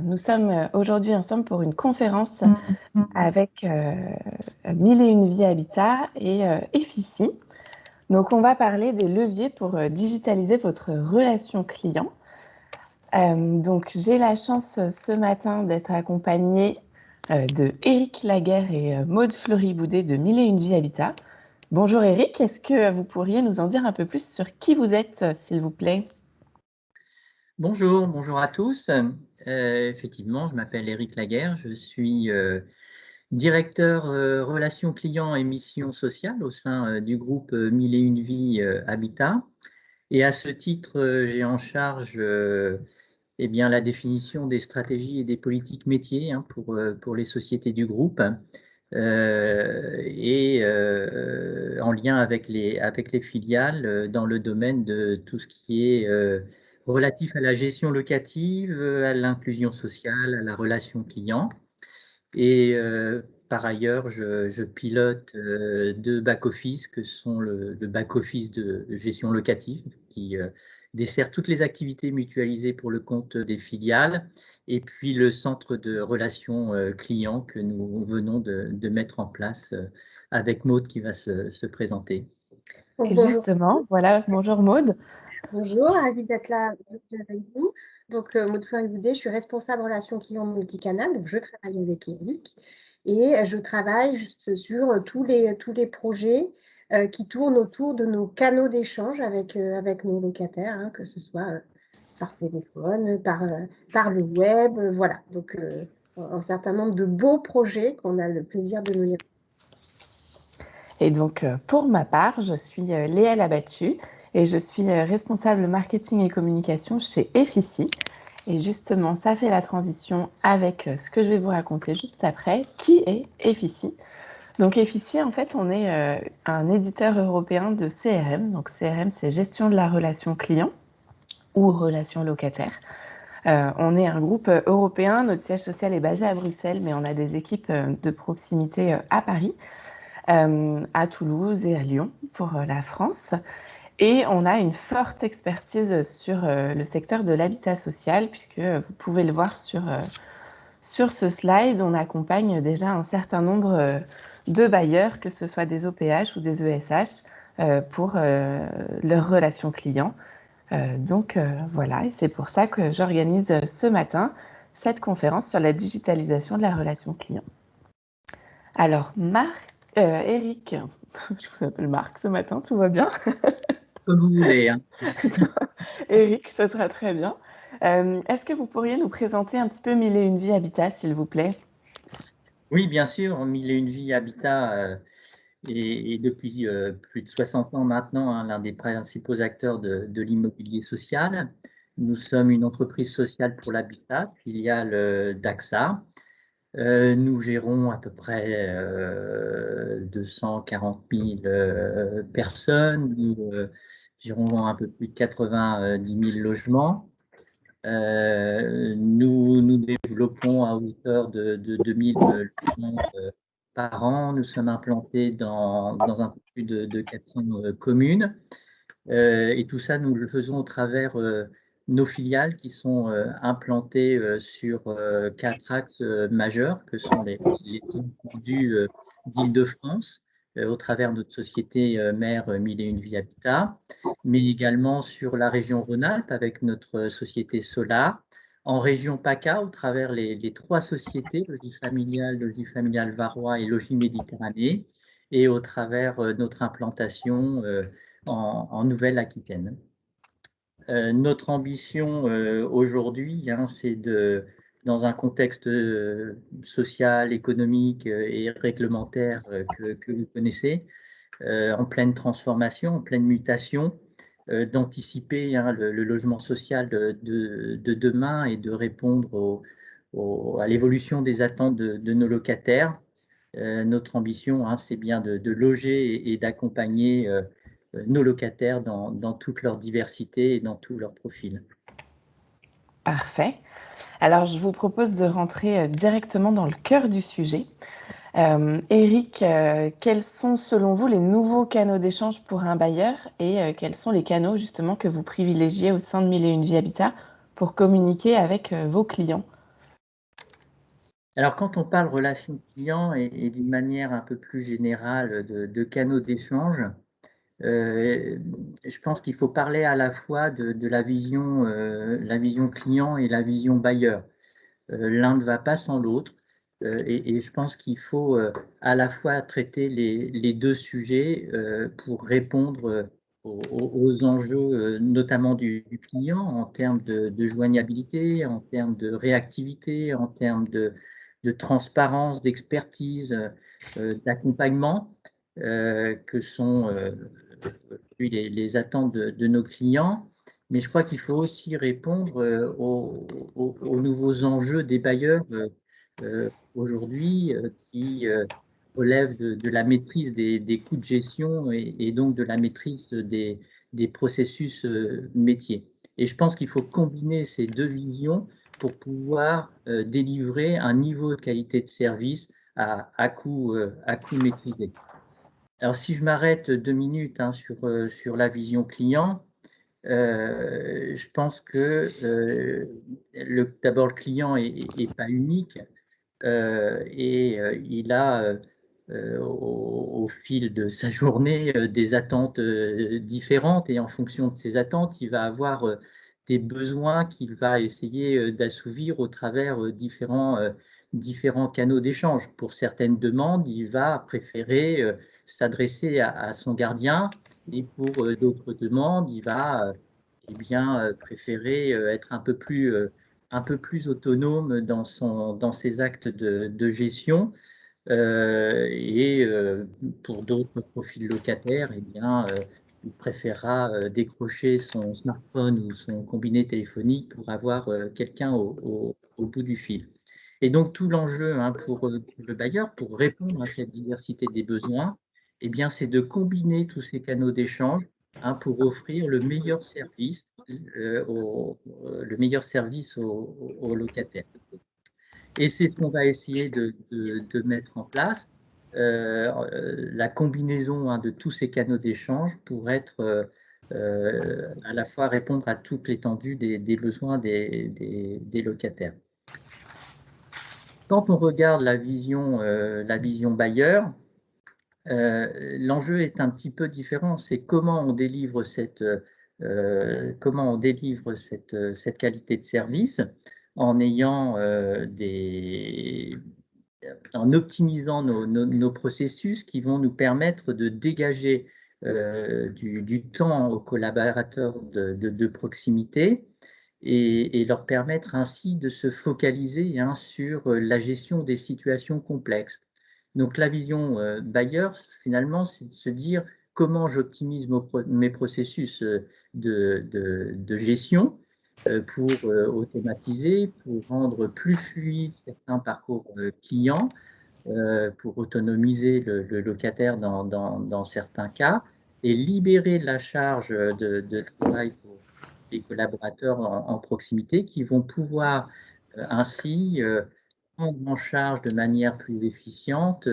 Nous sommes aujourd'hui ensemble pour une conférence avec Mille et une vies Habitat et Efficie. Donc, on va parler des leviers pour digitaliser votre relation client. Donc, j'ai la chance ce matin d'être accompagnée de Éric Laguerre et Maude Fleury-Boudet de Mille et une vies Habitat. Bonjour Éric, est-ce que vous pourriez nous en dire un peu plus sur qui vous êtes, s'il vous plaît? Bonjour à tous. Effectivement, je m'appelle Éric Laguerre, je suis directeur relations clients et missions sociales au sein du groupe Mille et une vies Habitat. Et à ce titre, j'ai en charge eh bien, la définition des stratégies et des politiques métiers pour les sociétés du groupe en lien avec les filiales dans le domaine de tout ce qui est relatif à la gestion locative, à l'inclusion sociale, à la relation client. Et par ailleurs, je pilote deux back-office que sont le back-office de gestion locative qui dessert toutes les activités mutualisées pour le compte des filiales et puis le centre de relations clients que nous venons de mettre en place avec Maud qui va se présenter. Et Bonjour, justement, voilà, bonjour Maude. bonjour, ravie d'être là avec vous. Donc, Maud Fleury-Boudet, je suis responsable relations clients multicanal. Donc, je travaille avec Eric et je travaille juste sur tous les projets qui tournent autour de nos canaux d'échange avec nos locataires, hein, que ce soit par téléphone, par le web, voilà. Donc, un certain nombre de beaux projets qu'on a le plaisir de mener. Et donc, pour ma part, je suis Léa Labattu et je suis responsable marketing et communication chez Efficie. Et justement, ça fait la transition avec ce que je vais vous raconter juste après. Qui est Efficie? Donc, Efficie, en fait, on est un éditeur européen de CRM. Donc, CRM, c'est gestion de la relation client ou relation locataire. On est un groupe européen. Notre siège social est basé à Bruxelles, mais on a des équipes de proximité à Paris, à Toulouse et à Lyon pour la France. Et on a une forte expertise sur le secteur de l'habitat social, puisque vous pouvez le voir sur ce slide, on accompagne déjà un certain nombre de bailleurs, que ce soit des OPH ou des ESH, pour leurs relations clients. Donc voilà, et c'est pour ça que j'organise ce matin cette conférence sur la digitalisation de la relation client. Alors, Eric, je vous appelle Marc ce matin, tout va bien? Comme vous voulez, hein. Eric, ce sera très bien. Est-ce que vous pourriez nous présenter un petit peu Mille et une vies Habitat, s'il vous plaît? Oui, bien sûr, Mille et une vies Habitat est depuis plus de 60 ans maintenant l'un des principaux acteurs de l'immobilier social. Nous sommes une entreprise sociale pour l'habitat, filiale d'AXA. Nous gérons à peu près 240 000 personnes. Nous gérons un peu plus de 90 000 logements. Nous développons à hauteur de 2000 logements par an. Nous sommes implantés dans un peu plus de 400 communes. Et tout ça, nous le faisons au travers nos filiales qui sont implantées sur 4 axes majeurs, que sont les zones tendues d'Île-de-France, au travers de notre société mère Mille et une vies Habitat, mais également sur la région Rhône-Alpes avec notre société Solar, en région PACA, au travers les 3 sociétés, Logis Familial Varois et Logis Méditerranée, et au travers notre implantation en Nouvelle-Aquitaine. Notre ambition aujourd'hui, c'est dans un contexte social, économique et réglementaire que vous connaissez, en pleine transformation, en pleine mutation, d'anticiper le logement social de demain et de répondre à l'évolution des attentes de nos locataires. Notre ambition, c'est bien de loger et d'accompagner nos locataires dans toute leur diversité et dans tout leur profil. Parfait. Alors, je vous propose de rentrer directement dans le cœur du sujet. Eric, quels sont selon vous les nouveaux canaux d'échange pour un bailleur et quels sont les canaux justement que vous privilégiez au sein de Mille et une vies Habitat pour communiquer avec vos clients? Alors, quand on parle relation client et d'une manière un peu plus générale de canaux d'échange, je pense qu'il faut parler à la fois de la vision client et la vision bailleur. L'un ne va pas sans l'autre. Et je pense qu'il faut à la fois traiter les deux sujets pour répondre aux enjeux, notamment du client, en termes de joignabilité, en termes de réactivité, en termes de transparence, d'expertise, d'accompagnement, que sont les attentes de nos clients. Mais je crois qu'il faut aussi répondre aux nouveaux enjeux des bailleurs aujourd'hui qui relèvent de la maîtrise des coûts de gestion et donc de la maîtrise des processus métiers. Et je pense qu'il faut combiner ces deux visions pour pouvoir délivrer un niveau de qualité de service à coût maîtrisé. Alors, si je m'arrête 2 minutes sur la vision client, je pense que d'abord le client est pas unique et il a au fil de sa journée des attentes différentes et en fonction de ses attentes, il va avoir des besoins qu'il va essayer d'assouvir au travers différents canaux d'échange. Pour certaines demandes, il va préférer s'adresser à son gardien et pour d'autres demandes, il va eh bien, préférer être un peu plus autonome dans ses actes de gestion. Et pour d'autres profils locataires, eh bien, il préférera décrocher son smartphone ou son combiné téléphonique pour avoir quelqu'un au bout du fil. Et donc, tout l'enjeu pour le bailleur, pour répondre à cette diversité des besoins, eh bien, c'est de combiner tous ces canaux d'échange pour offrir le meilleur service aux locataires. Et c'est ce qu'on va essayer de mettre en place, la combinaison de tous ces canaux d'échange pour être à la fois répondre à toute l'étendue des besoins des locataires. Quand on regarde la vision bailleur, l'enjeu est un petit peu différent. C'est comment on délivre cette qualité de service en ayant en optimisant nos processus qui vont nous permettre de dégager du temps aux collaborateurs de proximité et leur permettre ainsi de se focaliser sur la gestion des situations complexes. Donc la vision bailleur, finalement, c'est de se dire comment j'optimise mes processus de gestion pour automatiser, pour rendre plus fluide certains parcours clients, pour autonomiser le locataire dans certains cas et libérer la charge de travail pour les collaborateurs en proximité qui vont pouvoir ainsi prendre en charge de manière plus efficiente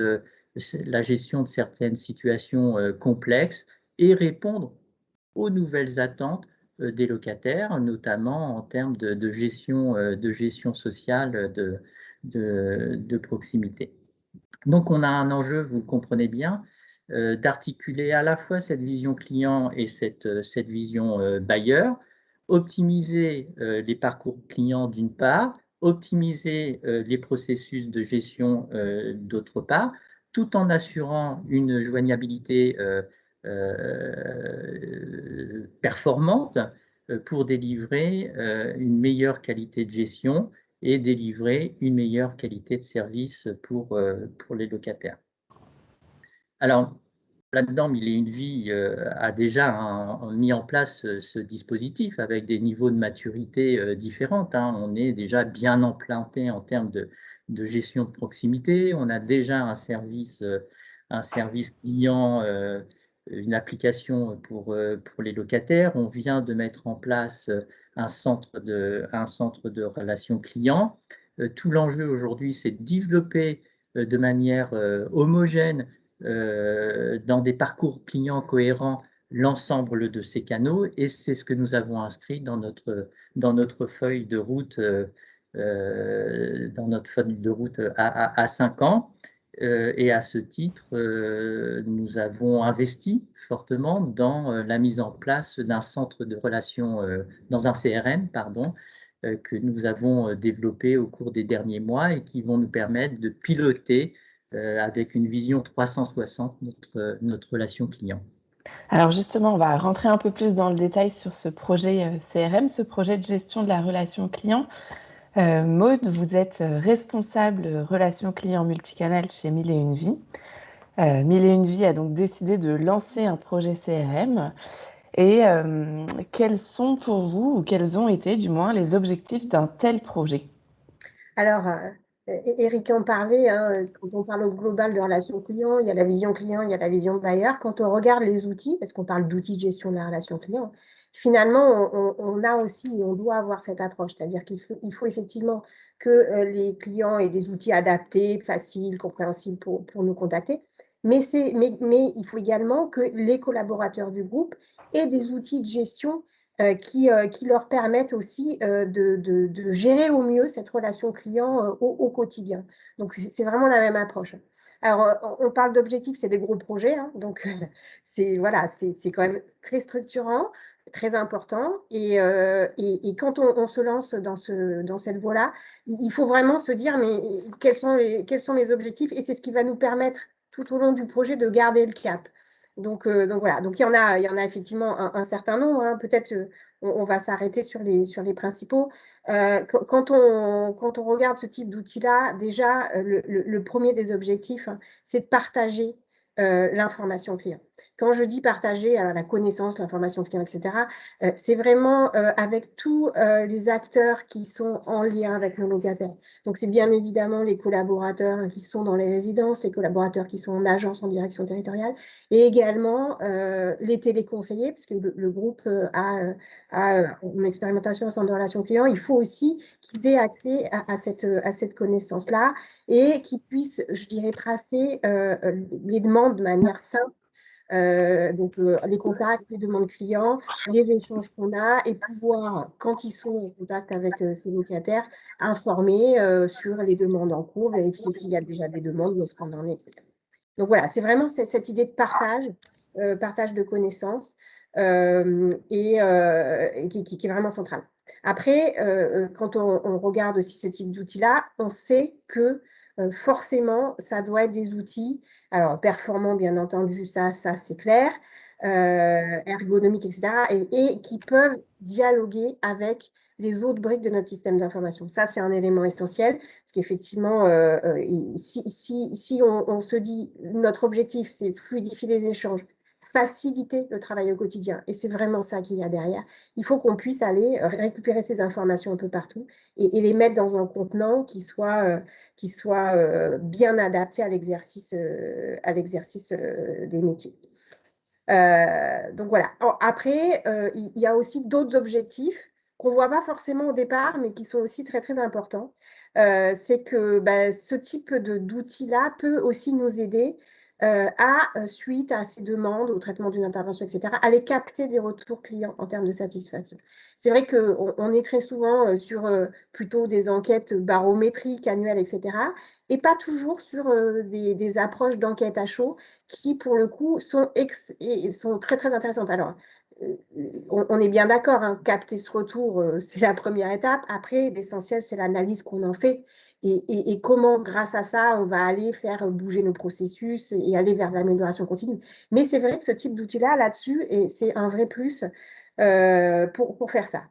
la gestion de certaines situations complexes et répondre aux nouvelles attentes des locataires, notamment en termes de gestion sociale de proximité. Donc, on a un enjeu, vous le comprenez bien, d'articuler à la fois cette vision client et cette vision bailleur, optimiser les parcours clients d'une part, optimiser les processus de gestion d'autre part, tout en assurant une joignabilité performante pour délivrer une meilleure qualité de gestion et délivrer une meilleure qualité de service pour les locataires. Alors, là-dedans, Mille et une vies a déjà mis en place ce dispositif avec des niveaux de maturité différents. On est déjà bien implanté en termes de gestion de proximité. On a déjà un service client, une application pour les locataires. On vient de mettre en place un centre de relations clients. Tout l'enjeu aujourd'hui, c'est de développer de manière homogène dans des parcours clients cohérents l'ensemble de ces canaux et c'est ce que nous avons inscrit dans notre feuille de route dans notre feuille de route à 5 ans. Et à ce titre, nous avons investi fortement dans la mise en place d'un centre de relations, dans un CRM, pardon, que nous avons développé au cours des derniers mois et qui vont nous permettre de piloter avec une vision 360 notre relation client. Alors justement, on va rentrer un peu plus dans le détail sur ce projet CRM, ce projet de gestion de la relation client. Maud, vous êtes responsable relation client multicanal chez Mille et une Vies. Mille et une Vies a donc décidé de lancer un projet CRM. Et quels sont pour vous, ou quels ont été du moins, les objectifs d'un tel projet? Alors, Eric en parlait, hein, quand on parle au global de relation client, il y a la vision client, il y a la vision buyer. Quand on regarde les outils, parce qu'on parle d'outils de gestion de la relation client, finalement, on a aussi, on doit avoir cette approche, c'est-à-dire qu'il faut effectivement que les clients aient des outils adaptés, faciles, compréhensibles pour nous contacter, mais il faut également que les collaborateurs du groupe aient des outils de gestion qui leur permettent aussi de gérer au mieux cette relation client au quotidien. Donc, c'est vraiment la même approche. Alors, on parle d'objectifs, c'est des gros projets, hein, donc voilà, c'est quand même très structurant, très important. Et quand on se lance dans cette voie-là, il faut vraiment se dire, mais quels sont mes objectifs? Et c'est ce qui va nous permettre tout au long du projet de garder le cap. Donc voilà, donc il y en a effectivement un certain nombre, hein. Peut-être on va s'arrêter sur les principaux. Quand on regarde ce type d'outil-là, déjà, le premier des objectifs, hein, c'est de partager l'information client. Quand je dis partager, alors la connaissance, l'information client, etc., c'est vraiment avec tous les acteurs qui sont en lien avec nos locataires. Donc, c'est bien évidemment les collaborateurs qui sont dans les résidences, les collaborateurs qui sont en agence, en direction territoriale, et également les téléconseillers, parce que le groupe a une expérimentation en centre de relations clients. Il faut aussi qu'ils aient accès à cette connaissance-là et qu'ils puissent, je dirais, tracer les demandes de manière simple. Donc, les contacts, les demandes clients, les échanges qu'on a et pouvoir, quand ils sont en contact avec ces locataires, informer sur les demandes en cours, vérifier s'il y a déjà des demandes, où est-ce qu'on en est, etc. Donc voilà, c'est vraiment cette idée de partage de connaissances et qui est vraiment centrale. Après, quand on regarde aussi ce type d'outils-là, on sait que forcément, ça doit être des outils, alors performants bien entendu, ça c'est clair, ergonomiques, etc., et qui peuvent dialoguer avec les autres briques de notre système d'information. Ça, c'est un élément essentiel, parce qu'effectivement, si on se dit notre objectif, c'est fluidifier les échanges, faciliter le travail au quotidien, et c'est vraiment ça qu'il y a derrière, il faut qu'on puisse aller récupérer ces informations un peu partout et les mettre dans un contenant qui soit bien adapté à l'exercice des métiers. Donc voilà. Après, il y a aussi d'autres objectifs qu'on ne voit pas forcément au départ, mais qui sont aussi très, très importants. C'est que ce type d'outil-là peut aussi nous aider suite à ces demandes, au traitement d'une intervention, etc., à aller capter des retours clients en termes de satisfaction. C'est vrai qu'on est très souvent sur plutôt des enquêtes barométriques, annuelles, etc., et pas toujours sur des approches d'enquête à chaud qui, pour le coup, sont très, très intéressantes. Alors, on est bien d'accord, hein, capter ce retour, c'est la première étape. Après, l'essentiel, c'est l'analyse qu'on en fait et comment, grâce à ça, on va aller faire bouger nos processus et aller vers l'amélioration continue. Mais c'est vrai que ce type d'outil-là, là-dessus, c'est un vrai plus pour faire ça.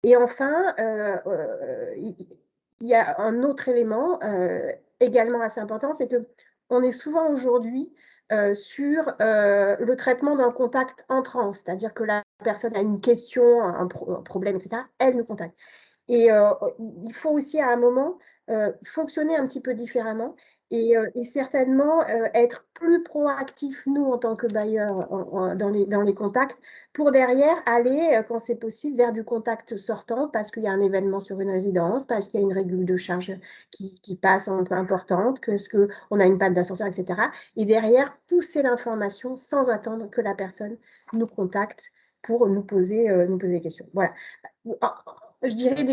Et enfin, il y a un autre élément également assez important, c'est qu'on est souvent aujourd'hui sur le traitement d'un contact entrant, c'est-à-dire que la personne a une question, un problème, etc., elle nous contacte. Et il faut aussi à un moment fonctionner un petit peu différemment et certainement être plus proactif, nous, en tant que bailleurs, dans les contacts, pour derrière aller, quand c'est possible, vers du contact sortant, parce qu'il y a un événement sur une résidence, parce qu'il y a une régule de charge qui passe un peu importante, parce qu'on a une panne d'ascenseur, etc. Et derrière, pousser l'information sans attendre que la personne nous contacte pour nous poser des questions. Voilà. je dirais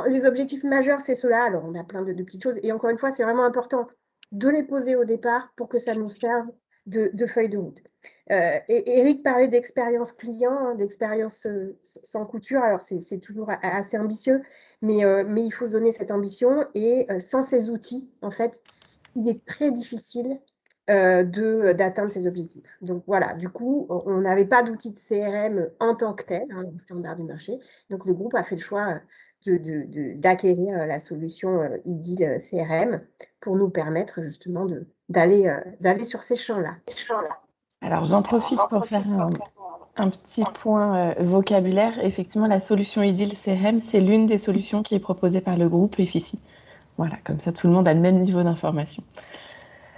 les objectifs majeurs, c'est ceux-là. Alors, on a plein de petites choses. Et encore une fois, c'est vraiment important de les poser au départ pour que ça nous serve de feuille de route. Et Eric parlait d'expérience client, hein, d'expérience sans couture. Alors, c'est toujours assez ambitieux, mais il faut se donner cette ambition. Et sans ces outils, en fait, il est très difficile d'atteindre ces objectifs. Donc voilà, du coup, on n'avait pas d'outil de CRM en tant que tel, hein, au standard du marché. Donc le groupe a fait le choix d'acquérir la solution Idyl CRM pour nous permettre justement d'aller sur ces champs-là. Alors, j'en profite pour faire un petit point vocabulaire. Effectivement, la solution Idyl CRM, c'est l'une des solutions qui est proposée par le groupe EFICI. Voilà, comme ça, tout le monde a le même niveau d'information.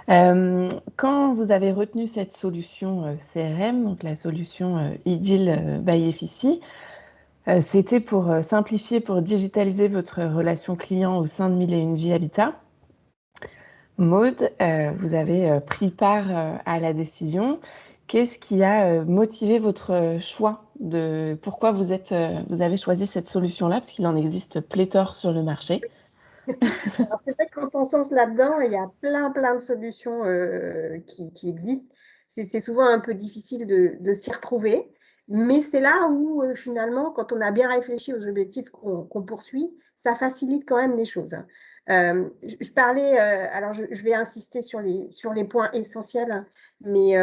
Quand vous avez retenu cette solution CRM, donc la solution Idyl by EFICI, c'était pour simplifier, pour digitaliser votre relation client au sein de 1001 Vie Habitat. Maud, vous avez pris part à la décision. Qu'est-ce qui a motivé votre choix de pourquoi vous avez choisi cette solution-là, parce qu'il en existe pléthore sur le marché? Alors, c'est vrai que quand on se lance là-dedans, il y a plein de solutions qui existent. C'est souvent un peu difficile de s'y retrouver, mais c'est là où finalement, quand on a bien réfléchi aux objectifs qu'on poursuit, ça facilite quand même les choses. Je parlais, alors je vais insister sur les points essentiels, mais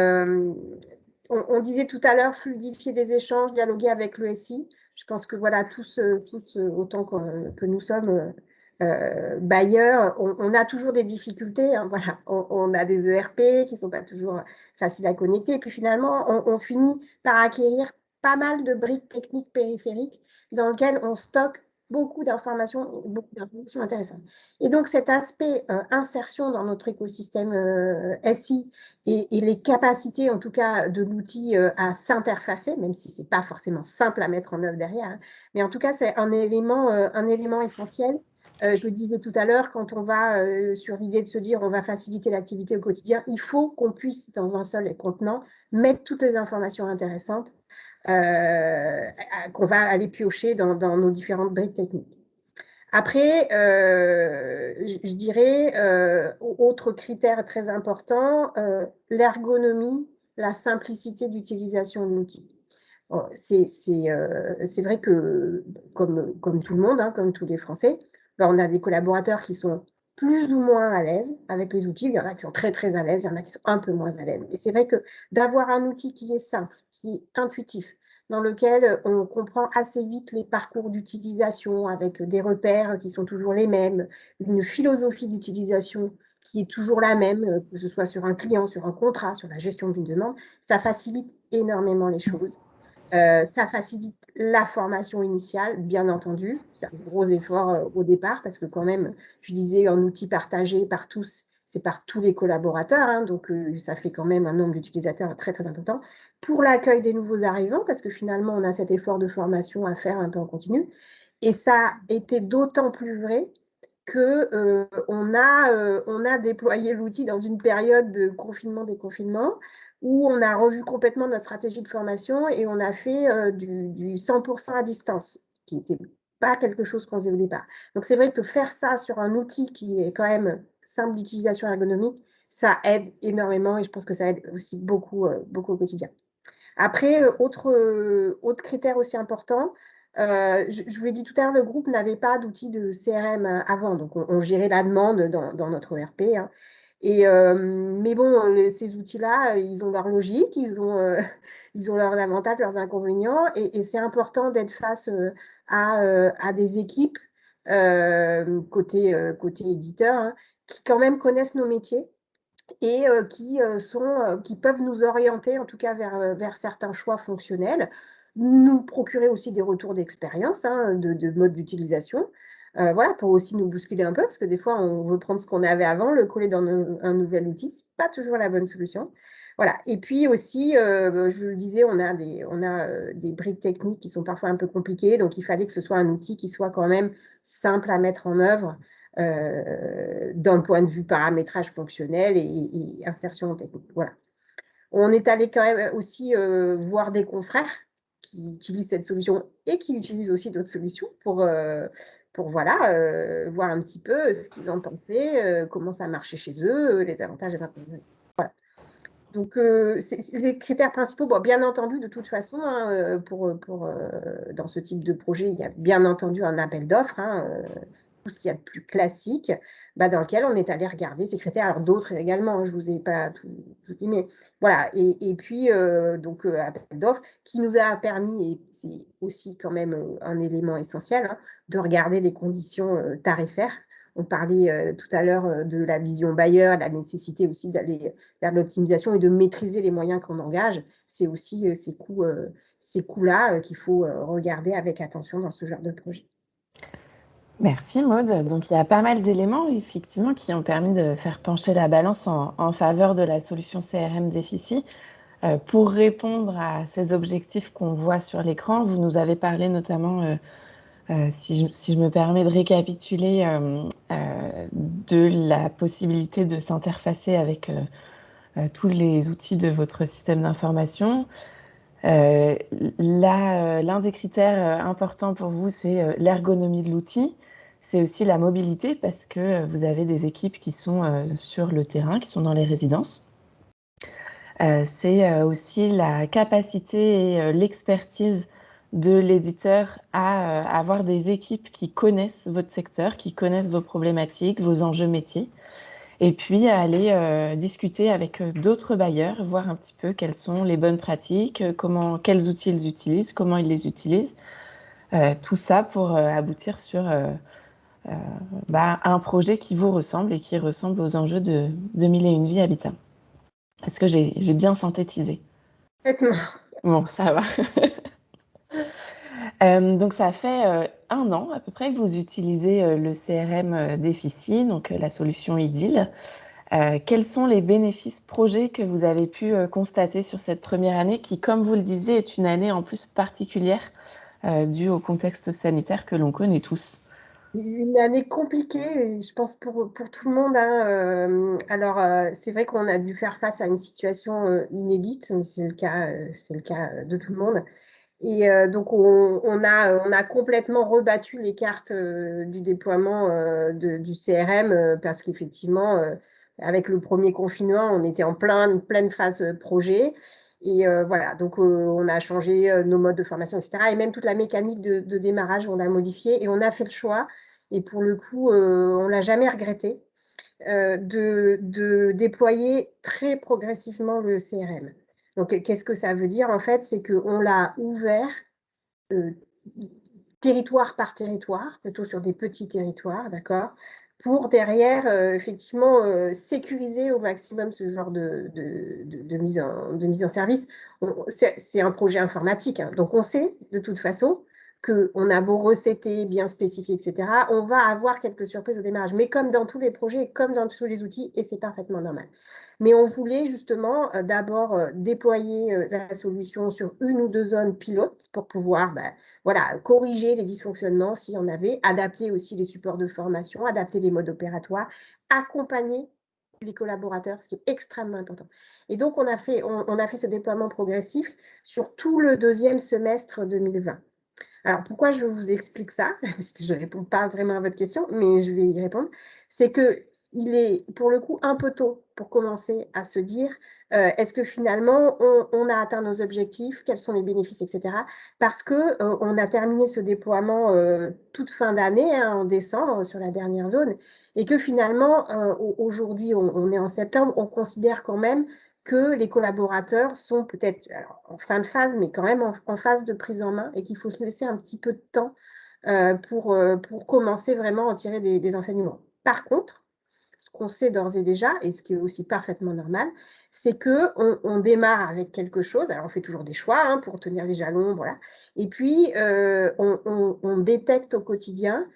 on disait tout à l'heure fluidifier les échanges, dialoguer avec le SI. Je pense que voilà, tous autant que nous sommes bailleurs, on a toujours des difficultés. Hein, voilà. On a des ERP qui ne sont pas toujours faciles à connecter. Et puis finalement, on finit par acquérir pas mal de briques techniques périphériques dans lesquelles on stocke beaucoup d'informations intéressantes. Et donc cet aspect insertion dans notre écosystème SI et les capacités en tout cas de l'outil à s'interfacer, même si ce n'est pas forcément simple à mettre en œuvre derrière, hein, mais en tout cas c'est un élément essentiel. Je le disais tout à l'heure, quand on va sur l'idée de se dire on va faciliter l'activité au quotidien, il faut qu'on puisse, dans un seul contenant, mettre toutes les informations intéressantes qu'on va aller piocher dans nos différentes briques techniques. Après, je dirais, autre critère très important, l'ergonomie, la simplicité d'utilisation de l'outil. C'est vrai que, comme tout le monde, hein, comme tous les Français, ben, on a des collaborateurs qui sont plus ou moins à l'aise avec les outils. Il y en a qui sont très à l'aise, il y en a qui sont un peu moins à l'aise. Et c'est vrai que d'avoir un outil qui est simple, qui est intuitif, dans lequel on comprend assez vite les parcours d'utilisation avec des repères qui sont toujours les mêmes, une philosophie d'utilisation qui est toujours la même, que ce soit sur un client, sur un contrat, sur la gestion d'une demande, ça facilite énormément les choses. Ça facilite la formation initiale, bien entendu. C'est un gros effort au départ parce que quand même, je disais, un outil partagé par tous, c'est par tous les collaborateurs. Hein, donc, ça fait quand même un nombre d'utilisateurs très important. Pour l'accueil des nouveaux arrivants, parce que finalement, on a cet effort de formation à faire un peu en continu. Et ça a été d'autant plus vrai qu'on a déployé l'outil dans une période de confinement-déconfinement où on a revu complètement notre stratégie de formation et on a fait du 100% à distance, qui n'était pas quelque chose qu'on faisait au départ. Donc c'est vrai que faire ça sur un outil qui est quand même simple d'utilisation ergonomique, ça aide énormément et je pense que ça aide aussi beaucoup au quotidien. Après, autre critère aussi important, je vous l'ai dit tout à l'heure, le groupe n'avait pas d'outil de CRM avant, donc on gérait la demande dans notre ERP. Hein. Mais bon, ces outils-là, ils ont leur logique, ils ont leurs avantages, leurs inconvénients, et c'est important d'être face à des équipes côté éditeur, hein, qui quand même connaissent nos métiers et qui peuvent nous orienter, en tout cas, vers certains choix fonctionnels, nous procurer aussi des retours d'expérience, hein, de mode d'utilisation, voilà, pour aussi nous bousculer un peu, parce que des fois, on veut prendre ce qu'on avait avant, le coller dans un nouvel outil, ce n'est pas toujours la bonne solution. Voilà. Et puis aussi, je le disais, on a des briques techniques qui sont parfois un peu compliquées, donc il fallait que ce soit un outil qui soit quand même simple à mettre en œuvre, d'un point de vue paramétrage fonctionnel et insertion technique. Voilà. On est allé quand même aussi voir des confrères qui utilisent cette solution et qui utilisent aussi d'autres solutions pour voilà, voir un petit peu ce qu'ils en pensaient, comment ça marchait chez eux, les avantages, les inconvénients. Voilà. Donc, les critères principaux, bon, bien entendu, de toute façon, hein, dans ce type de projet, il y a bien entendu un appel d'offres, hein, tout ce qu'il y a de plus classique, dans lequel on est allé regarder ces critères. Alors, d'autres également, hein, je ne vous ai pas tout dit, mais voilà. Et puis, donc, appel d'offres qui nous a permis, et c'est aussi quand même un élément essentiel, hein, de regarder les conditions tarifaires. On parlait tout à l'heure de la vision bailleur, la nécessité aussi d'aller vers l'optimisation et de maîtriser les moyens qu'on engage. C'est aussi ces coûts-là qu'il faut regarder avec attention dans ce genre de projet. Merci Maud. Donc il y a pas mal d'éléments effectivement qui ont permis de faire pencher la balance en faveur de la solution CRM d'Efficie. Pour répondre à ces objectifs qu'on voit sur l'écran, vous nous avez parlé notamment, si je me permets de récapituler, de la possibilité de s'interfacer avec tous les outils de votre système d'information. L'un des critères importants pour vous, c'est l'ergonomie de l'outil. C'est aussi la mobilité parce que vous avez des équipes qui sont sur le terrain, qui sont dans les résidences. C'est aussi la capacité et l'expertise de l'éditeur à avoir des équipes qui connaissent votre secteur, qui connaissent vos problématiques, vos enjeux métiers, et puis à aller discuter avec d'autres bailleurs, voir un petit peu quelles sont les bonnes pratiques, quels outils ils utilisent, comment ils les utilisent. Tout ça pour aboutir sur un projet qui vous ressemble et qui ressemble aux enjeux de 1001 Vie Habitat. Est-ce que j'ai bien synthétisé? Bon, ça va. Donc ça fait 1 an à peu près que vous utilisez le CRM d'Efficie, donc la solution Idylle. Quels sont les bénéfices projets que vous avez pu constater sur cette première année qui, comme vous le disiez, est une année en plus particulière due au contexte sanitaire que l'on connaît tous? Une année compliquée, je pense, pour tout le monde, hein. Alors, c'est vrai qu'on a dû faire face à une situation inédite, mais c'est le cas de tout le monde. Et donc, on a complètement rebattu les cartes du déploiement du CRM parce qu'effectivement, avec le premier confinement, on était en pleine phase projet. Et voilà, donc on a changé nos modes de formation, etc. Et même toute la mécanique de démarrage, on l'a modifiée et on a fait le choix. Et pour le coup, on ne l'a jamais regretté, de déployer très progressivement le CRM. Donc, qu'est-ce que ça veut dire en fait? C'est qu'on l'a ouvert territoire par territoire, plutôt sur des petits territoires, d'accord, pour derrière, effectivement, sécuriser au maximum ce genre de mise en service. C'est un projet informatique, hein, donc on sait de toute façon qu'on a beau recéter, bien spécifier, etc., on va avoir quelques surprises au démarrage, mais comme dans tous les projets, comme dans tous les outils, et c'est parfaitement normal. Mais on voulait justement d'abord déployer la solution sur 1 ou 2 zones pilotes pour pouvoir voilà, corriger les dysfonctionnements s'il y en avait, adapter aussi les supports de formation, adapter les modes opératoires, accompagner les collaborateurs, ce qui est extrêmement important. Et donc, on a fait ce déploiement progressif sur tout le 2e semestre 2020. Alors, pourquoi je vous explique ça? Parce que je ne réponds pas vraiment à votre question, mais je vais y répondre. C'est qu'il est, pour le coup, un peu tôt pour commencer à se dire est-ce que finalement, on a atteint nos objectifs, quels sont les bénéfices, etc. Parce qu'on a terminé ce déploiement toute fin d'année, hein, en décembre, sur la dernière zone, et que finalement, aujourd'hui, on est en septembre, on considère quand même que les collaborateurs sont peut-être en fin de phase, mais quand même en phase de prise en main et qu'il faut se laisser un petit peu de temps pour commencer vraiment à en tirer des enseignements. Par contre, ce qu'on sait d'ores et déjà, et ce qui est aussi parfaitement normal, c'est qu'on démarre avec quelque chose. Alors, on fait toujours des choix hein, pour tenir les jalons, voilà. Et puis, on détecte au quotidien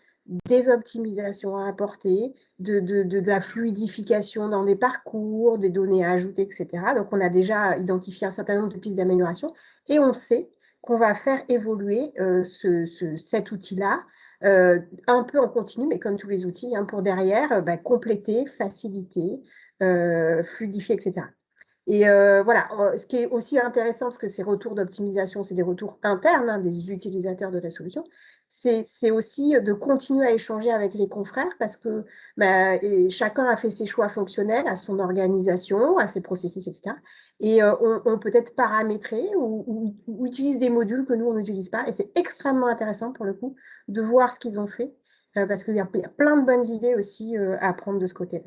des optimisations à apporter, de la fluidification dans des parcours, des données à ajouter, etc. Donc, on a déjà identifié un certain nombre de pistes d'amélioration et on sait qu'on va faire évoluer cet outil-là un peu en continu, mais comme tous les outils, hein, pour derrière compléter, faciliter, fluidifier, etc. Et voilà, ce qui est aussi intéressant, parce que ces retours d'optimisation, c'est des retours internes hein, des utilisateurs de la solution, c'est aussi de continuer à échanger avec les confrères parce que et chacun a fait ses choix fonctionnels à son organisation, à ses processus, etc. Et on peut être paramétré ou utilise des modules que nous, on n'utilise pas. Et c'est extrêmement intéressant pour le coup de voir ce qu'ils ont fait parce qu'il y a plein de bonnes idées aussi à prendre de ce côté-là.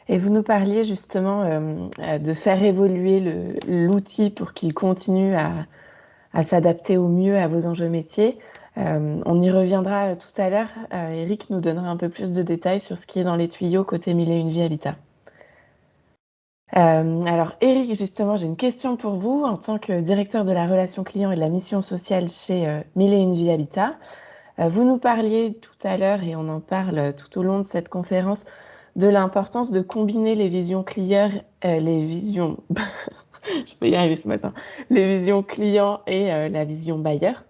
Et vous nous parliez justement de faire évoluer l'outil pour qu'il continue à s'adapter au mieux à vos enjeux métiers. On y reviendra tout à l'heure. Eric nous donnera un peu plus de détails sur ce qui est dans les tuyaux côté 1001 Vie Habitat. Alors Eric, justement, j'ai une question pour vous en tant que directeur de la relation client et de la mission sociale chez 1001 Vie Habitat. Vous nous parliez tout à l'heure, et on en parle tout au long de cette conférence, de l'importance de combiner les visions clients, les visions, je vais y arriver ce matin, les visions clients et la vision bailleur.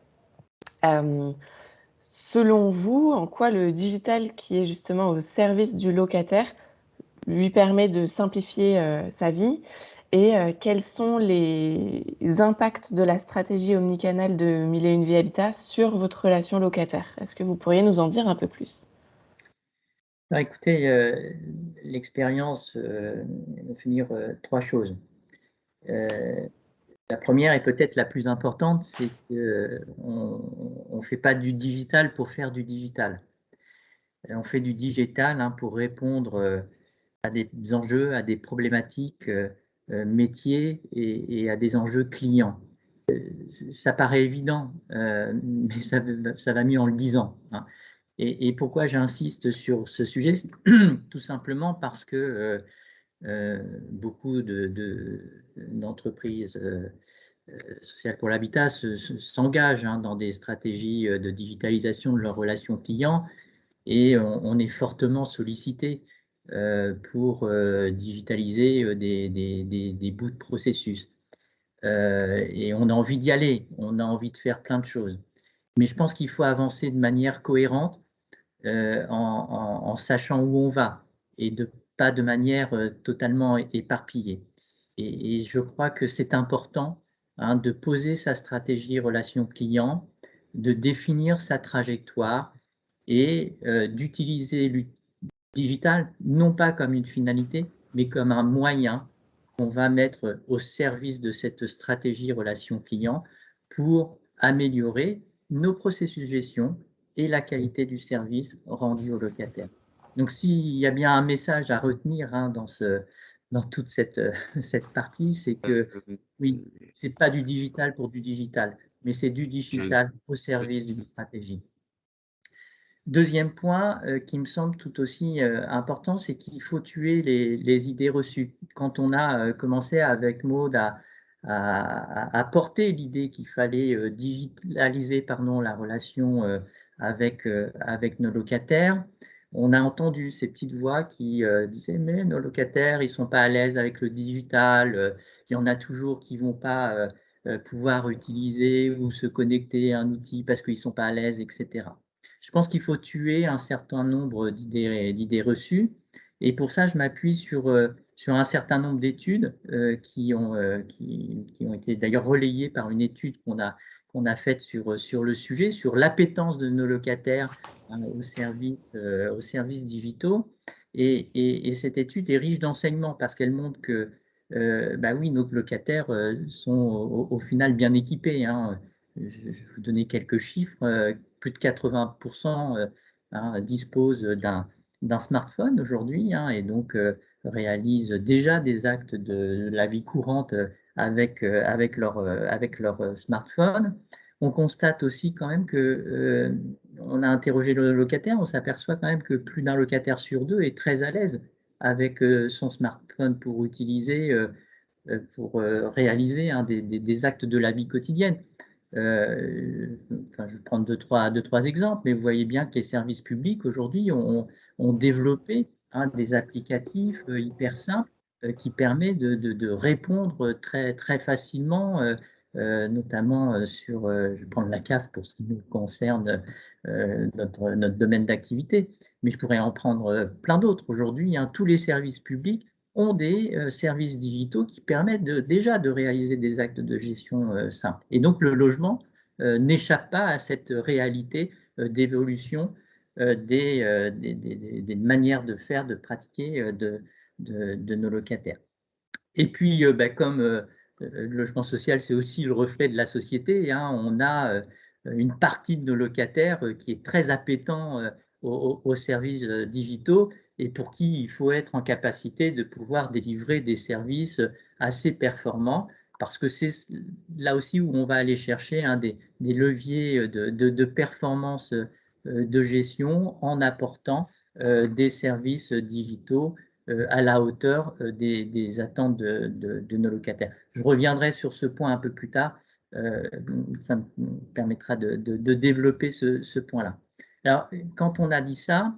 Selon vous, en quoi le digital qui est justement au service du locataire lui permet de simplifier sa vie et quels sont les impacts de la stratégie omnicanal de 1001 Vie Habitat sur votre relation locataire? Est-ce que vous pourriez nous en dire un peu plus? Alors, écoutez, l'expérience va finir trois choses. La première et peut-être la plus importante, c'est qu'on ne fait pas du digital pour faire du digital. On fait du digital pour répondre à des enjeux, à des problématiques métiers et à des enjeux clients. Ça paraît évident, mais ça va mieux en le disant. Et pourquoi j'insiste sur ce sujet? Tout simplement parce que beaucoup d'entreprises sociales pour l'habitat s'engagent dans des stratégies de digitalisation de leurs relations clients et on est fortement sollicité pour digitaliser des bouts de processus. Et on a envie d'y aller, on a envie de faire plein de choses. Mais je pense qu'il faut avancer de manière cohérente en sachant où on va et pas de manière totalement éparpillée. Et je crois que c'est important de poser sa stratégie relation client, de définir sa trajectoire et d'utiliser le digital non pas comme une finalité, mais comme un moyen qu'on va mettre au service de cette stratégie relation client pour améliorer nos processus de gestion et la qualité du service rendu aux locataires. Donc, s'il y a bien un message à retenir dans toute cette partie, c'est que oui, c'est pas du digital pour du digital, mais c'est du digital au service d'une stratégie. Deuxième point qui me semble tout aussi important, c'est qu'il faut tuer les idées reçues. Quand on a commencé avec Maud à porter l'idée qu'il fallait digitaliser la relation avec nos locataires, on a entendu ces petites voix qui disaient mais nos locataires, ils ne sont pas à l'aise avec le digital, il y en a toujours qui ne vont pas pouvoir utiliser ou se connecter à un outil parce qu'ils ne sont pas à l'aise, etc. Je pense qu'il faut tuer un certain nombre d'idées reçues. Et pour ça, je m'appuie sur un certain nombre d'études qui ont été d'ailleurs relayées par une étude qu'on a faite sur le sujet, sur l'appétence de nos locataires aux services digitaux. Et cette étude est riche d'enseignements parce qu'elle montre que oui, nos locataires sont au final bien équipés. Je vais vous donner quelques chiffres. Plus de 80% disposent d'un smartphone aujourd'hui et donc réalisent déjà des actes de la vie courante avec leur smartphone. On constate aussi quand même que on a interrogé le locataire, on s'aperçoit quand même que plus d'un locataire sur deux est très à l'aise avec son smartphone pour utiliser, pour réaliser des actes de la vie quotidienne. Je vais prendre deux, trois exemples, mais vous voyez bien que les services publics aujourd'hui ont développé des applicatifs hyper simples qui permettent de répondre très, très facilement, notamment sur, je vais prendre la CAF pour ce qui nous concerne, notre domaine d'activité, mais je pourrais en prendre plein d'autres aujourd'hui. Tous les services publics ont des services digitaux qui permettent déjà de réaliser des actes de gestion simples. Et donc le logement n'échappe pas à cette réalité d'évolution des manières de faire, de pratiquer de nos locataires. Et puis, comme le logement social, c'est aussi le reflet de la société, hein, on a une partie de nos locataires qui est très appétant aux services digitaux et pour qui il faut être en capacité de pouvoir délivrer des services assez performants parce que c'est là aussi où on va aller chercher des leviers de performance de gestion en apportant des services digitaux à la hauteur des attentes de nos locataires. Je reviendrai sur ce point un peu plus tard, ça me permettra de développer ce point-là. Alors, quand on a dit ça,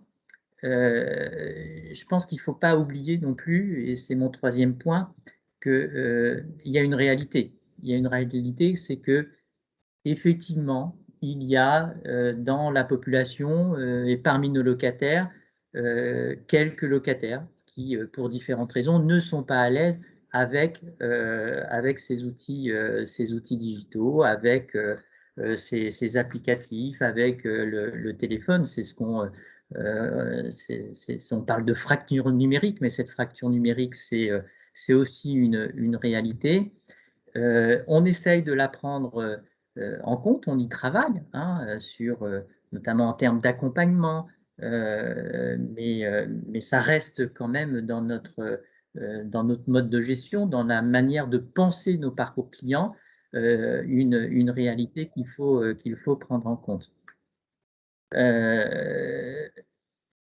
je pense qu'il ne faut pas oublier non plus, et c'est mon troisième point, qu'il y a une réalité. Il y a une réalité, c'est que effectivement, il y a dans la population et parmi nos locataires quelques locataires qui, pour différentes raisons, ne sont pas à l'aise avec ces outils digitaux, avec ces applicatifs, avec le téléphone. C'est ce qu'on on parle de fracture numérique, mais cette fracture numérique, c'est aussi une réalité. On essaye de la prendre en compte, on y travaille, hein, notamment en termes d'accompagnement, mais ça reste quand même dans notre mode de gestion, dans la manière de penser nos parcours clients, une réalité qu'il faut prendre en compte.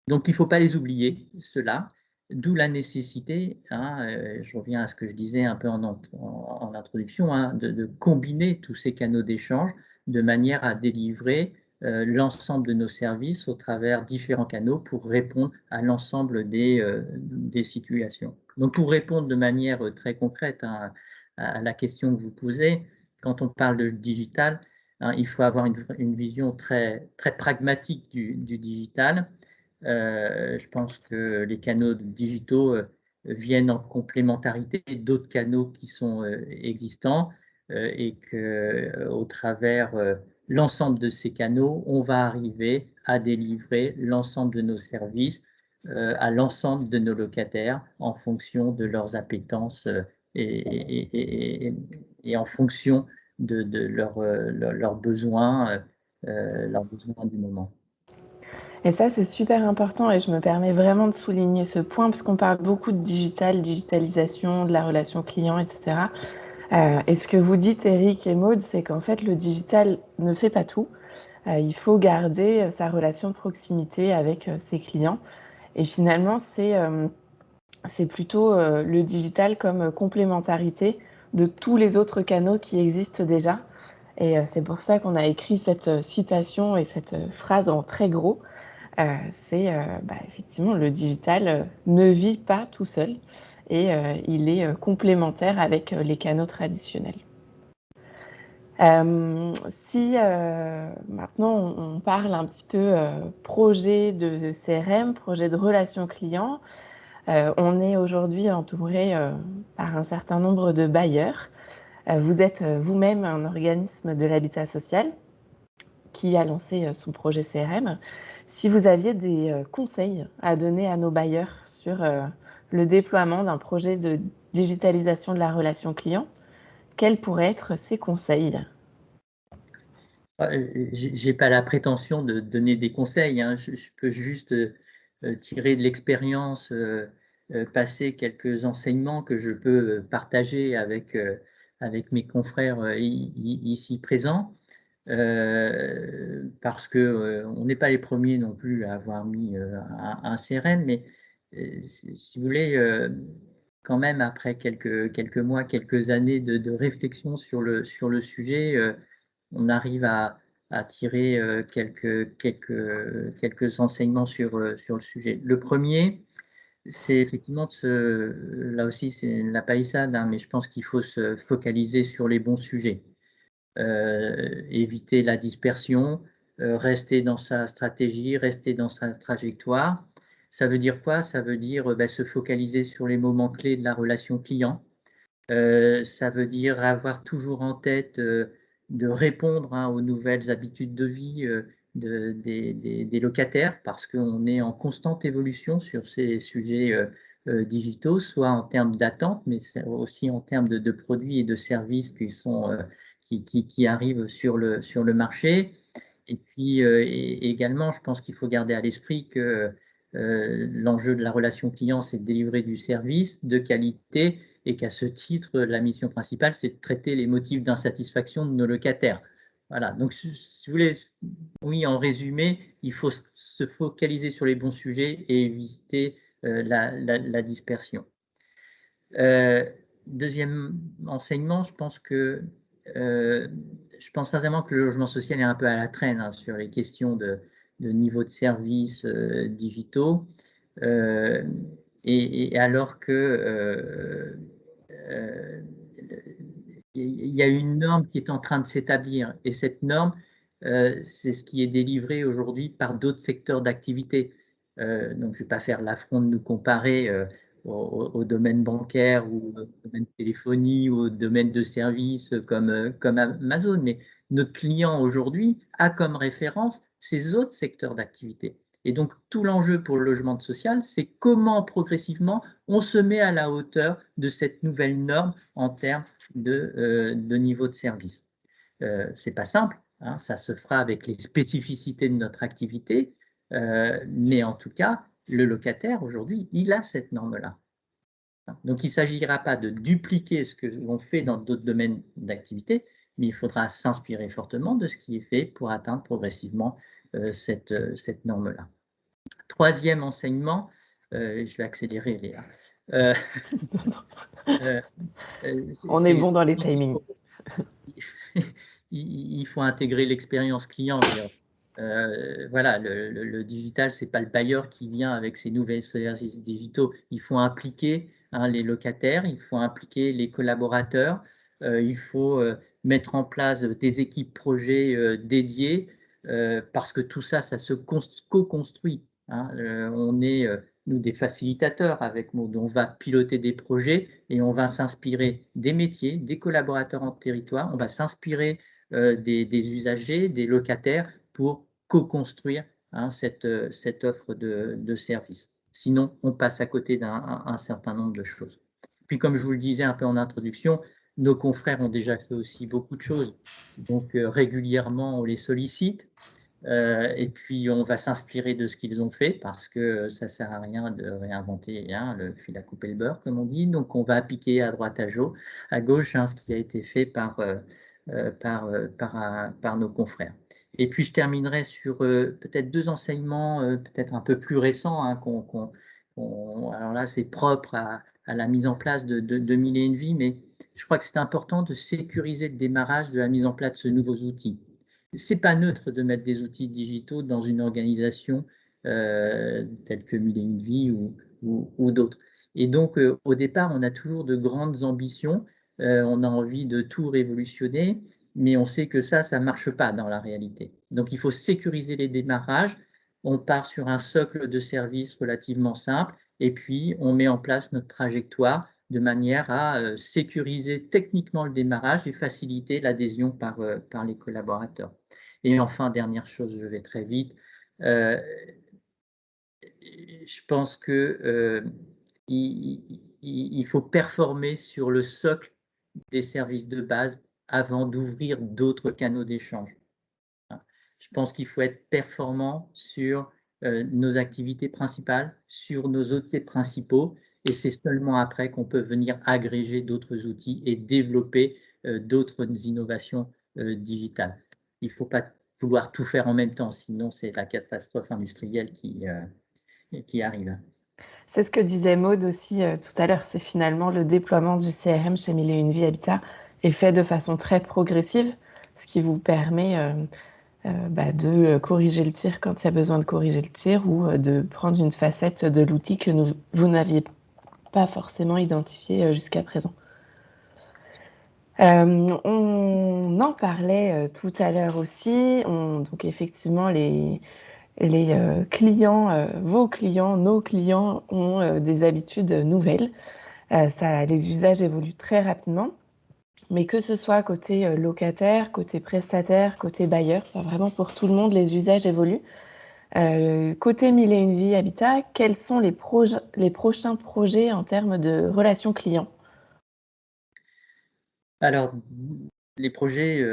Donc il ne faut pas les oublier, ceux-là, d'où la nécessité, hein, je reviens à ce que je disais un peu en introduction, hein, de combiner tous ces canaux d'échange de manière à délivrer l'ensemble de nos services au travers différents canaux pour répondre à l'ensemble des situations. Donc pour répondre de manière très concrète hein, à la question que vous posez, quand on parle de digital, hein, il faut avoir une vision très, très pragmatique du digital. Je pense que les canaux digitaux viennent en complémentarité d'autres canaux qui sont existants et qu'au travers l'ensemble de ces canaux, on va arriver à délivrer l'ensemble de nos services à l'ensemble de nos locataires en fonction de leurs appétences et en fonction de leurs besoins du moment. Et ça, c'est super important et je me permets vraiment de souligner ce point parce qu'on parle beaucoup de digitalisation, de la relation client, etc. Et ce que vous dites, Eric et Maude, c'est qu'en fait, le digital ne fait pas tout. Il faut garder sa relation de proximité avec ses clients. Et finalement, c'est plutôt le digital comme complémentarité de tous les autres canaux qui existent déjà. Et c'est pour ça qu'on a écrit cette citation et cette phrase en très gros. Effectivement, le digital ne vit pas tout seul et il est complémentaire avec les canaux traditionnels. Si maintenant on parle un petit peu projet de CRM, projet de relation client, on est aujourd'hui entouré par un certain nombre de bailleurs. Vous êtes vous-même un organisme de l'habitat social qui a lancé son projet CRM. Si vous aviez des conseils à donner à nos bailleurs sur le déploiement d'un projet de digitalisation de la relation client, quels pourraient être ces conseils ? J'ai pas la prétention de donner des conseils, hein. Je peux juste tirer de l'expérience, passer quelques enseignements que je peux partager avec mes confrères ici présents. Parce que on n'est pas les premiers non plus à avoir mis un CRM, mais si vous voulez, quand même après quelques mois, quelques années de réflexion sur le sujet, on arrive à tirer quelques enseignements sur le sujet. Le premier, c'est effectivement là aussi c'est la palissade, hein, mais je pense qu'il faut se focaliser sur les bons sujets. Éviter la dispersion, rester dans sa stratégie, rester dans sa trajectoire. Ça veut dire quoi? Ça veut dire se focaliser sur les moments clés de la relation client. Ça veut dire avoir toujours en tête de répondre aux nouvelles habitudes de vie des locataires, parce qu'on est en constante évolution sur ces sujets digitaux, soit en termes d'attente, mais aussi en termes de produits et de services qui arrivent sur le marché. Et puis également, je pense qu'il faut garder à l'esprit que l'enjeu de la relation client, c'est de délivrer du service de qualité, et qu'à ce titre, la mission principale, c'est de traiter les motifs d'insatisfaction de nos locataires. Voilà, donc si vous voulez, oui, en résumé, il faut se focaliser sur les bons sujets et éviter la dispersion. Deuxième enseignement, je pense sincèrement que le logement social est un peu à la traîne sur les questions de niveau de services digitaux, et alors que il y a une norme qui est en train de s'établir, et cette norme, c'est ce qui est délivré aujourd'hui par d'autres secteurs d'activité. Donc, je ne vais pas faire l'affront de nous comparer au domaine bancaire ou au domaine de téléphonie ou au domaine de services comme Amazon, mais notre client aujourd'hui a comme référence ces autres secteurs d'activité. Et donc, tout l'enjeu pour le logement social, c'est comment progressivement on se met à la hauteur de cette nouvelle norme en termes de niveau de service. Ce n'est pas simple, ça se fera avec les spécificités de notre activité, mais en tout cas, le locataire aujourd'hui, il a cette norme-là. Donc, il ne s'agira pas de dupliquer ce que l'on fait dans d'autres domaines d'activité, mais il faudra s'inspirer fortement de ce qui est fait pour atteindre progressivement cette norme-là. Troisième enseignement, je vais accélérer, Léa. On est bon dans les timings. Il faut intégrer l'expérience client. Voilà, le digital, ce n'est pas le bailleur qui vient avec ses nouvelles services digitaux. Il faut impliquer les locataires, il faut impliquer les collaborateurs, il faut mettre en place des équipes projets dédiées, parce que tout ça, ça se co-construit. On est nous des facilitateurs avec Maud. On va piloter des projets et on va s'inspirer des métiers, des collaborateurs en territoire, on va s'inspirer des usagers, des locataires pour co-construire cette offre de service. Sinon, on passe à côté d'un certain nombre de choses. Puis, comme je vous le disais un peu en introduction, nos confrères ont déjà fait aussi beaucoup de choses. Donc, régulièrement, on les sollicite. Et puis, on va s'inspirer de ce qu'ils ont fait, parce que ça ne sert à rien de réinventer le fil à couper le beurre, comme on dit. Donc, on va appliquer à droite, à gauche ce qui a été fait par nos confrères. Et puis, je terminerai sur peut-être deux enseignements peut-être un peu plus récents. Alors là, c'est propre à la mise en place de 1000 et une vies, mais je crois que c'est important de sécuriser le démarrage de la mise en place de ce nouveau outil. Ce n'est pas neutre de mettre des outils digitaux dans une organisation telle que 1000 et une vies ou d'autres. Et donc, au départ, on a toujours de grandes ambitions, on a envie de tout révolutionner, mais on sait que ça ne marche pas dans la réalité. Donc, il faut sécuriser les démarrages. On part sur un socle de services relativement simple, et puis on met en place notre trajectoire de manière à sécuriser techniquement le démarrage et faciliter l'adhésion par les collaborateurs. Et enfin, dernière chose, je vais très vite, je pense qu'il faut performer sur le socle des services de base avant d'ouvrir d'autres canaux d'échange. Je pense qu'il faut être performant sur nos activités principales, sur nos outils principaux, et c'est seulement après qu'on peut venir agréger d'autres outils et développer d'autres innovations digitales. Il ne faut pas vouloir tout faire en même temps, sinon c'est la catastrophe industrielle qui arrive. C'est ce que disait Maud aussi tout à l'heure, c'est finalement le déploiement du CRM chez 1000 et une vies Habitat est fait de façon très progressive, ce qui vous permet de corriger le tir quand il y a besoin de corriger le tir, ou de prendre une facette de l'outil que vous n'aviez pas forcément identifié jusqu'à présent. On en parlait tout à l'heure aussi, donc effectivement les clients, vos clients, nos clients ont des habitudes nouvelles. Les usages évoluent très rapidement, mais que ce soit côté locataire, côté prestataire, côté bailleur, vraiment pour tout le monde, les usages évoluent. Côté 1001 Vie Habitat, quels sont les prochains projets en termes de relations clients? Alors, les projets,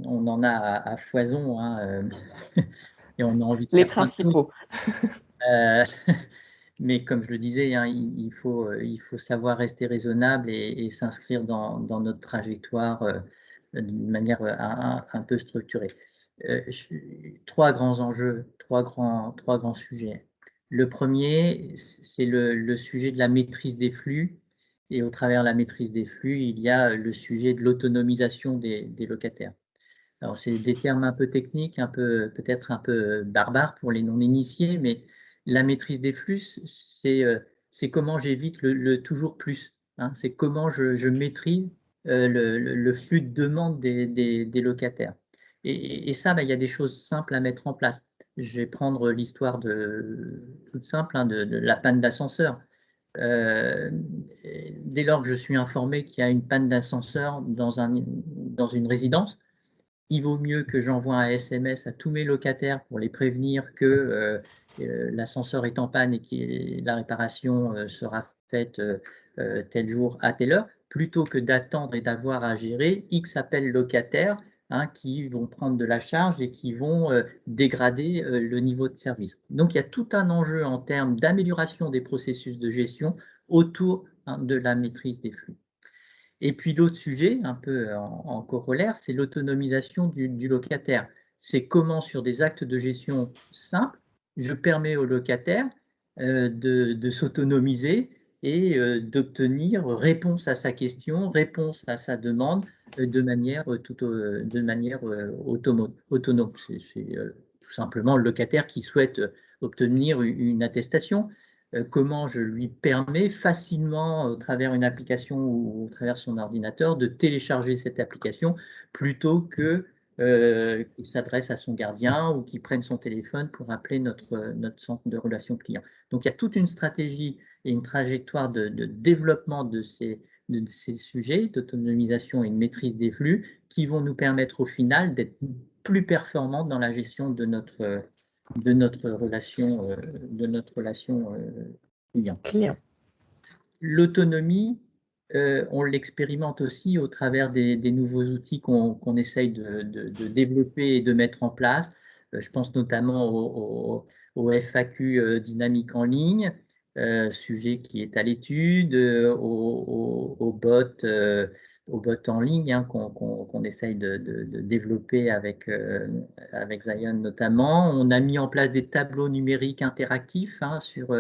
on en a à foison, hein, et on a envie de Les faire plein de choses. principaux. Euh, mais comme je le disais, hein, il faut savoir rester raisonnable et s'inscrire dans notre trajectoire d'une manière un peu structurée. Trois grands enjeux, trois grands sujets. Le premier, c'est le sujet de la maîtrise des flux. Et au travers de la maîtrise des flux, il y a le sujet de l'autonomisation des locataires. Alors, c'est des termes un peu techniques, peut-être un peu barbares pour les non-initiés, mais la maîtrise des flux, c'est comment j'évite le toujours plus, hein. C'est comment je maîtrise le flux de demande des locataires. Et ça, il y a des choses simples à mettre en place. Je vais prendre l'histoire toute simple, hein, de la panne d'ascenseur. Euh, Dès lors que je suis informé qu'il y a une panne d'ascenseur dans une résidence, il vaut mieux que j'envoie un SMS à tous mes locataires pour les prévenir que l'ascenseur est en panne et que la réparation sera faite tel jour à telle heure, plutôt que d'attendre et d'avoir à gérer X appels locataires, hein, qui vont prendre de la charge et qui vont dégrader le niveau de service. Donc il y a tout un enjeu en termes d'amélioration des processus de gestion autour, hein, de la maîtrise des flux. Et puis l'autre sujet, un peu en corollaire, c'est l'autonomisation du locataire. C'est comment, sur des actes de gestion simples, je permets au locataire de s'autonomiser et d'obtenir réponse à sa question, réponse à sa demande de manière autonome. C'est tout simplement le locataire qui souhaite obtenir une attestation. Comment je lui permets facilement, au travers une application ou au travers son ordinateur, de télécharger cette application plutôt que qu'il s'adresse à son gardien ou qu'il prenne son téléphone pour appeler notre centre de relations clients. Donc il y a toute une stratégie et une trajectoire de développement de ces sujets d'autonomisation et de maîtrise des flux qui vont nous permettre au final d'être plus performants dans la gestion de notre relation client. Clients. L'autonomie, on l'expérimente aussi au travers des nouveaux outils qu'on essaye de développer et de mettre en place. Je pense notamment au FAQ dynamique en ligne, sujet qui est à l'étude, aux bots en ligne, hein, qu'on essaye de développer avec Zion notamment. On a mis en place des tableaux numériques interactifs, hein, sur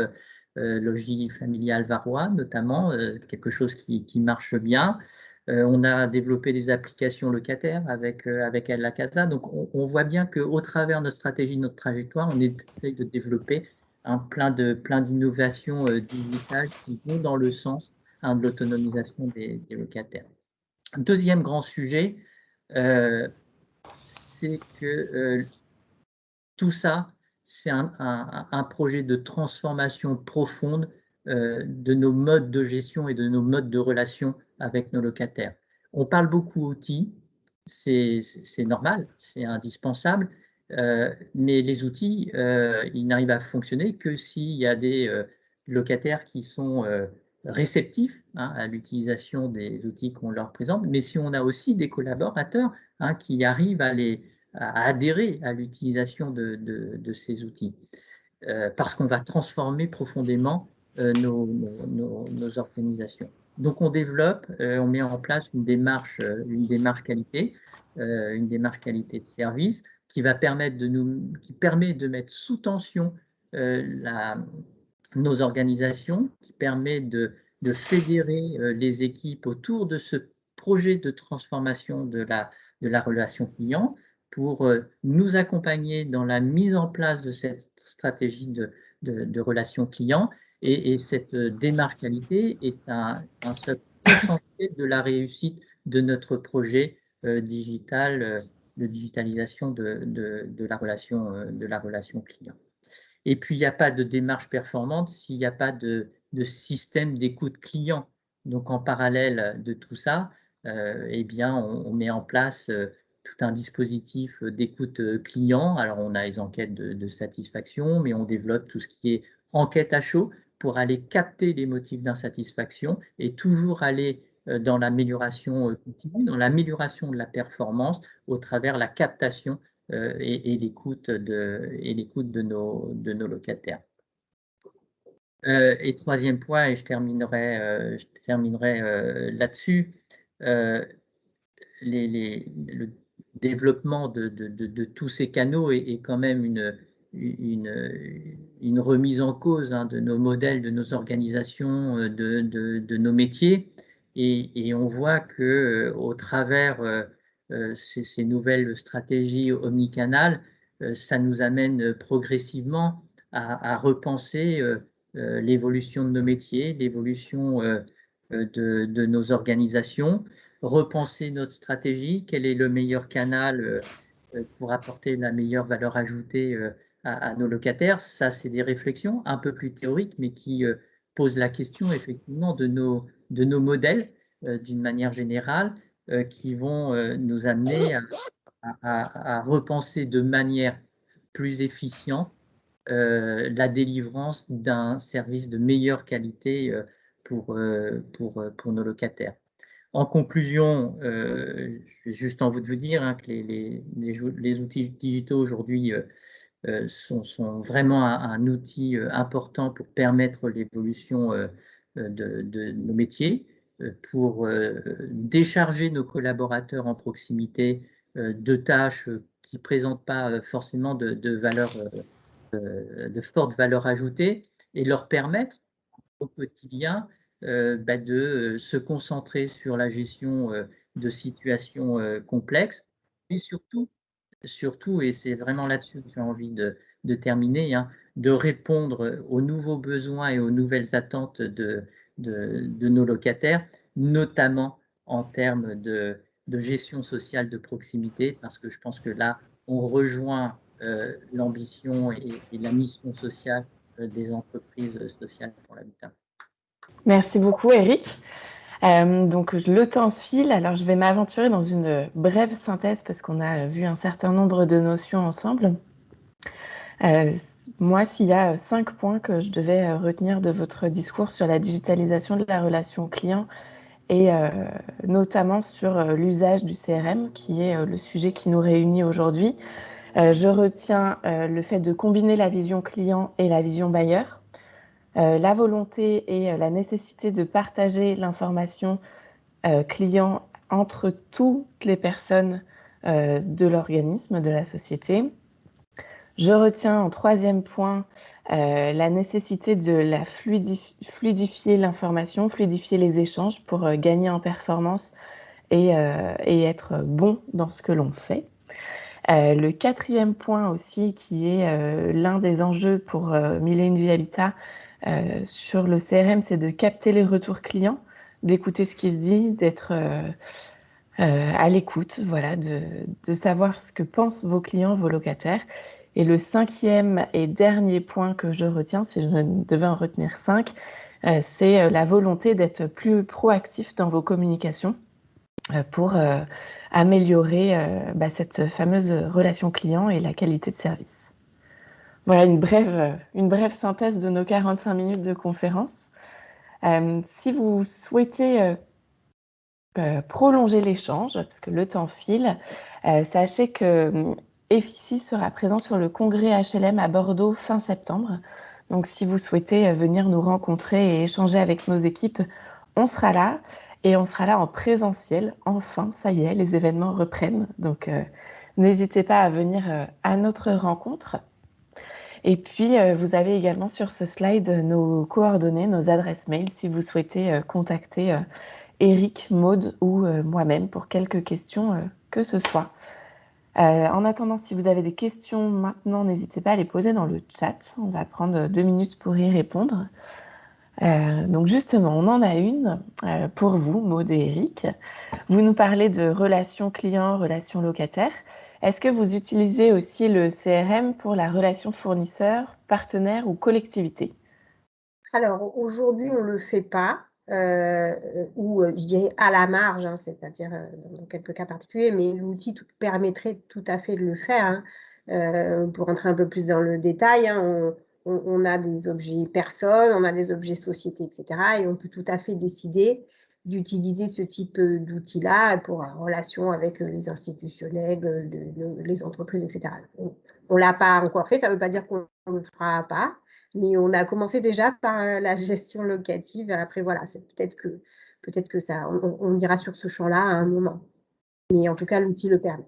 logis familial varois notamment, quelque chose qui marche bien. On a développé des applications locataires avec La Casa. Donc on voit bien qu'au travers de notre stratégie, de notre trajectoire, on essaye de développer plein d'innovations digitales qui vont dans le sens, hein, de l'autonomisation des locataires. Deuxième grand sujet, c'est que tout ça, c'est un projet de transformation profonde de nos modes de gestion et de nos modes de relation avec nos locataires. On parle beaucoup outils, c'est normal, c'est indispensable, mais les outils, ils n'arrivent à fonctionner que s'il y a des locataires qui sont réceptifs, hein, à l'utilisation des outils qu'on leur présente, mais si on a aussi des collaborateurs, hein, qui arrivent à adhérer à l'utilisation de ces outils, parce qu'on va transformer profondément nos organisations. Donc on développe, on met en place une démarche qualité, de service qui permet de mettre sous tension nos organisations, qui permet de fédérer les équipes autour de ce projet de transformation de la relation client pour nous accompagner dans la mise en place de cette stratégie de relation client. Et cette démarche qualité est un socle essentiel de la réussite de notre projet digital digitalisation de la relation client. Et puis, il n'y a pas de démarche performante s'il n'y a pas de système d'écoute client. Donc, en parallèle de tout ça, eh bien, on met en place tout un dispositif d'écoute client. Alors, on a les enquêtes de satisfaction, mais on développe tout ce qui est enquête à chaud pour aller capter les motifs d'insatisfaction et toujours aller dans l'amélioration continue, dans l'amélioration de la performance au travers la captation et l'écoute de nos locataires. Et troisième point, et je terminerai là-dessus, le développement de tous ces canaux est quand même une remise en cause de nos modèles, de nos organisations, de nos métiers. Et on voit que au travers ces nouvelles stratégies omnicanales, ça nous amène progressivement à repenser l'évolution de nos métiers, l'évolution de nos organisations, repenser notre stratégie, quel est le meilleur canal pour apporter la meilleure valeur ajoutée à nos locataires. Ça, c'est des réflexions un peu plus théoriques, mais qui posent la question effectivement de nos modèles d'une manière générale, qui vont nous amener à repenser de manière plus efficiente la délivrance d'un service de meilleure qualité pour nos locataires. En conclusion, je vais juste envie de vous dire que les outils digitaux aujourd'hui sont vraiment un outil important pour permettre l'évolution de nos métiers, pour décharger nos collaborateurs en proximité de tâches qui ne présentent pas forcément de forte valeur ajoutée et leur permettre au quotidien de se concentrer sur la gestion de situations complexes, mais surtout, et c'est vraiment là-dessus que j'ai envie de terminer, de répondre aux nouveaux besoins et aux nouvelles attentes de nos locataires, notamment en termes de gestion sociale de proximité, parce que je pense que là, on rejoint l'ambition et la mission sociale des entreprises sociales pour l'habitat. Merci beaucoup, Eric. Donc, le temps file, alors je vais m'aventurer dans une brève synthèse parce qu'on a vu un certain nombre de notions ensemble. Moi, s'il y a 5 points que je devais retenir de votre discours sur la digitalisation de la relation client et notamment sur l'usage du CRM, qui est le sujet qui nous réunit aujourd'hui, je retiens le fait de combiner la vision client et la vision bailleur, la volonté et la nécessité de partager l'information client entre toutes les personnes de l'organisme, de la société. Je retiens en troisième point la nécessité de la fluidifier l'information, fluidifier les échanges pour gagner en performance et être bon dans ce que l'on fait. Le quatrième point aussi, qui est l'un des enjeux pour 1001 Vie Habitat sur le CRM, c'est de capter les retours clients, d'écouter ce qui se dit, d'être à l'écoute, voilà, de savoir ce que pensent vos clients, vos locataires. Et le cinquième et dernier point que je retiens, si je devais en retenir 5, c'est la volonté d'être plus proactif dans vos communications pour améliorer cette fameuse relation client et la qualité de service. Voilà une brève synthèse de nos 45 minutes de conférence. Si vous souhaitez prolonger l'échange, parce que le temps file, sachez que Efficie sera présent sur le congrès HLM à Bordeaux fin septembre. Donc si vous souhaitez venir nous rencontrer et échanger avec nos équipes, on sera là. Et on sera là en présentiel. Enfin, ça y est, les événements reprennent. Donc n'hésitez pas à venir à notre rencontre. Et puis, vous avez également sur ce slide nos coordonnées, nos adresses mail, si vous souhaitez contacter Eric, Maude ou moi-même pour quelques questions que ce soit. En attendant, si vous avez des questions maintenant, n'hésitez pas à les poser dans le chat. On va prendre 2 minutes pour y répondre. Donc justement, on en a une pour vous, Maud et Eric. Vous nous parlez de relations clients, relations locataires. Est-ce que vous utilisez aussi le CRM pour la relation fournisseur, partenaire ou collectivité? Alors aujourd'hui, on le fait pas, ou, je dirais à la marge, hein, c'est-à-dire, dans quelques cas particuliers, mais l'outil permettrait tout à fait de le faire, hein. Pour rentrer un peu plus dans le détail, hein, on a des objets personnes, on a des objets sociétés et cetera, et on peut tout à fait décider d'utiliser ce type, d'outil-là pour en relation avec, les institutionnels, les entreprises et cetera. On l'a pas encore fait, ça veut pas dire qu'on le fera pas, mais on a commencé déjà par, la gestion locative. Après voilà, c'est peut-être que ça on ira sur ce champ-là à un moment. Mais en tout cas, l'outil le permet.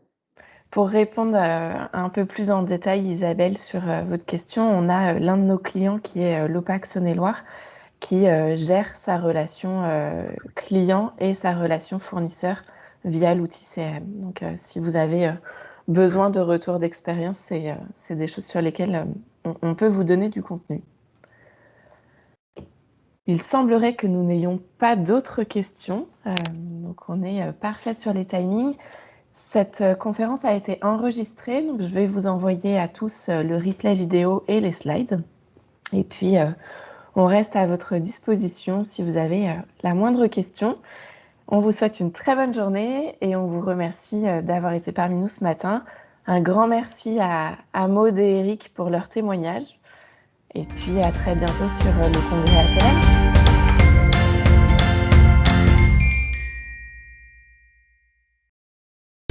Pour répondre, un peu plus en détail, Isabelle, sur, votre question, on a, l'un de nos clients qui est, l'OPAC Saône-et-Loire, qui, gère sa relation, client et sa relation fournisseur via l'outil CRM. Donc, si vous avez, besoin de retour d'expérience, c'est des choses sur lesquelles, on peut vous donner du contenu. Il semblerait que nous n'ayons pas d'autres questions, donc on est, parfait sur les timings. Cette conférence a été enregistrée, donc je vais vous envoyer à tous le replay vidéo et les slides. Et puis, on reste à votre disposition si vous avez la moindre question. On vous souhaite une très bonne journée et on vous remercie d'avoir été parmi nous ce matin. Un grand merci à Maud et Eric pour leur témoignage. Et puis à très bientôt sur le congrès HLM.